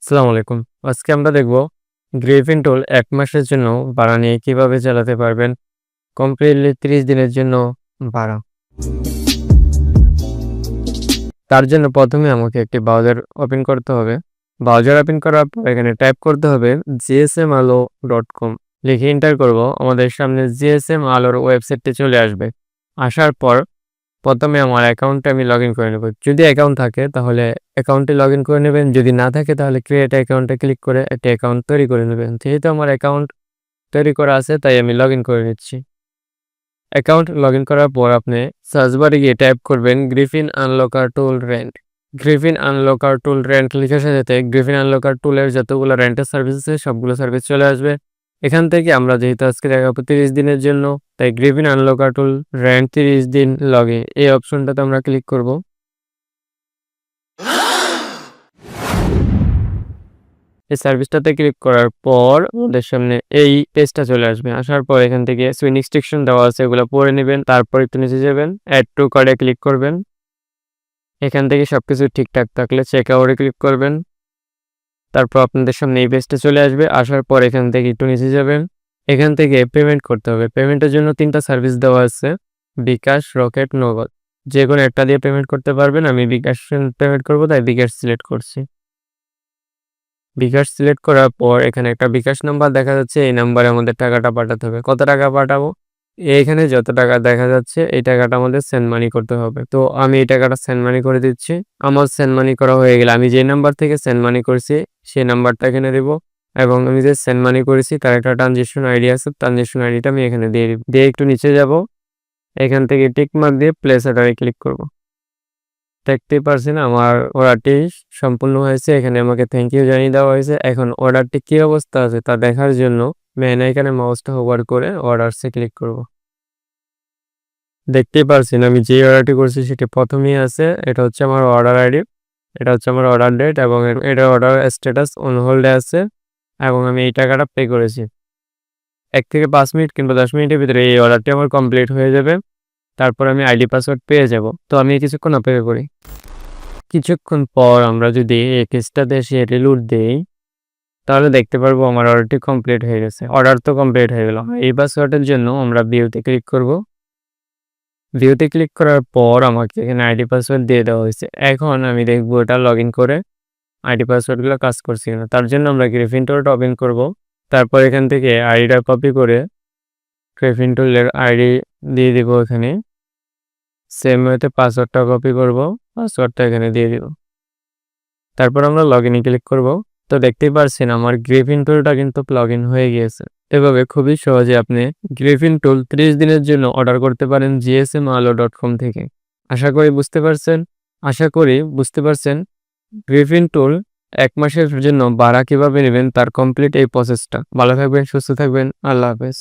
আসসালামু আলাইকুম। আজকে আমরা দেখব গ্রিফিন টুল ১ মাসের জন্য ভাড়া নিয়ে কিভাবে চালাতে পারবেন। কমপ্লিটলি ৩০ দিনের জন্য ভাড়া। তার জন্য ১ম এ আমাকে একটি ব্রাউজার ওপেন করতে হবে। ব্রাউজার ওপেন করার পর এখানে টাইপ করতে হবে gsmalo.com লিখে এন্টার করব। আমাদের সামনে জিএসএম আলোর ওয়েবসাইটটি চলে আসবে। আসার পর ১ম এ আমার অ্যাকাউন্টে আমি লগইন করে নেব। যদি অ্যাকাউন্ট থাকে তাহলে অ্যাকাউন্টে লগইন করে নেবেন। যদি না থাকে তাহলে ক্রিয়েট অ্যাকাউন্টে ক্লিক করে একটি অ্যাকাউন্ট তৈরি করে নেবেন। যেহেতু আমার অ্যাকাউন্ট তৈরি করা আছে তাই আমি লগইন করে নিচ্ছি। অ্যাকাউন্ট লগইন করার পর আপনি সার্চ বারে গিয়ে টাইপ করবেন গ্রিফিন আনলকার টুল রেন্ট। গ্রিফিন আনলকার টুল রেন্ট লেখার সাথে সাথে গ্রিফিন আনলকার টুলের যতগুলো রেন্টের সার্ভিস আছে সবগুলো সার্ভিস চলে আসবে। এখান থেকে আমরা যেহেতু আজকে দেখাবো ৩০ দিনের জন্য, তাই গ্রিফিন আনলকার টুল রেন্ট ৩০ দিন লগে এই অপশনটাতে আমরা ক্লিক করব। এই সার্ভিসটাতে ক্লিক করার পর আমাদের সামনে এই পেজটা চলে আসবে। আসার পর এখান থেকে সুইং ইনস্ট্রাকশন দেওয়া আছে, এগুলো পড়ে নেবেন। তারপর একটু নিচে যাবেন, অ্যাড টু কার্ডে ক্লিক করবেন। এখান থেকে সবকিছু ঠিকঠাক থাকলে চেক আউটে ক্লিক করবেন। তারপর আপনাদের সামনে এই পেজটা চলে আসবে। আসার পর এখান থেকে একটু নিচে যাবেন। এখান থেকে পেমেন্ট করতে হবে। পেমেন্টের জন্য ৩টা সার্ভিস দেওয়া আছে, বিকাশ, রকেট, নগদ। যেকোনো একটা দিয়ে পেমেন্ট করতে পারবেন। আমি বিকাশ পেমেন্ট করব তাই বিকাশ সিলেক্ট করছি। বিকাশ সিলেক্ট করার পর এখানে একটা বিকাশ নাম্বার দেখা যাচ্ছে, এই নাম্বারে আমাদের টাকাটা পাঠাতে হবে। কত টাকা পাঠাবো? এইখানে যত টাকা দেখা যাচ্ছে এই টাকাটা আমাদের সেন্ড মানি করতে হবে। তো আমি এই টাকাটা সেন্ড মানি করে দিচ্ছি। আমার সেন্ড মানি করা হয়ে গেলে আমি যে নাম্বার থেকে সেন্ড মানি করছি সেই নাম্বারটা এখানে দেব, এবং আমি যে সেন্ড মানি করেছি তার একটা ট্রানজেকশন আইডি আছে, ট্রানজেকশন আইডিটা আমি এখানে দিয়ে দিব। দিয়ে একটু নিচে যাব, এখান থেকে টিক মার্ক দিয়ে প্লেস অর্ডারে ক্লিক করব। দেখতেই পারছেন আমার অর্ডারটি সম্পূর্ণ হয়েছে। এখানে আমাকে থ্যাংক ইউ জানিয়ে দেওয়া হয়েছে। এখন অর্ডারটি কি অবস্থা আছে তা দেখার জন্য মেনু আইকনে মাউসটা হোভার করে অর্ডারসে ক্লিক করব। দেখতেই পারছেন আমি যে অর্ডারটি করছি সেটি প্রথমেই আছে। এটা হচ্ছে আমার অর্ডার আইডি, এটা হচ্ছে আমার অর্ডার ডেট, এবং এটা অর্ডার স্ট্যাটাস অন হোল্ডে আছে, এবং আমি এই টাকাটা পে করেছি। ১ থেকে ৫ মিনিট কিংবা ১০ মিনিটের ভিতরে এই অর্ডারটি আমার কমপ্লিট হয়ে যাবে। তারপর আমি আইডি পাসওয়ার্ড পেয়ে যাব। তো আমি কিছুক্ষণ অপেক্ষা করি। কিছুক্ষণ পর আমরা যদি এই পেজটাতে এসে রিলোড দেই তাহলে দেখতে পারবো আমার অর্ডারটি কমপ্লিট হয়ে গেছে। অর্ডার তো কমপ্লিট হয়ে গেল। এই পাসওয়ার্ডের জন্য আমরা ভিউতে ক্লিক করব। ভিউতে ক্লিক করার পর আমাকে এখানে আইডি পাসওয়ার্ড দিয়ে দেওয়া হয়েছে। এখন আমি দেখব এটা লগইন করে আইডি পাসওয়ার্ডগুলো কাজ করছে কিনা। তার জন্য আমরা গ্রিফিন টুলটা ওপেন করব। তারপর এখান থেকে আইডিটা কপি করে গ্রিফিন টুলের আইডি দিয়ে দিব এখানে। সেম ওয়েতে পাসওয়ার্ডটা কপি করব, পাসওয়ার্ডটা এখানে দিয়ে দিব। তারপর আমরা লগইনে ক্লিক করব। তো দেখতেই পারছেন আমার গ্রিফিন টুলটা কিন্তু লগইন হয়ে গিয়েছে। এভাবে খুবই সহজে আপনি গ্রিফিন টুল ৩০ দিনের জন্য অর্ডার করতে পারেন gsmalo.com থেকে। আশা করি বুঝতে পারছেন গ্রিফিন টুল ১ মাসের জন্য ভাড়া কিভাবে নেবেন তার কমপ্লিট এই প্রসেসটা। ভালো থাকবেন, সুস্থ থাকবেন। আল্লাহ হাফেজ।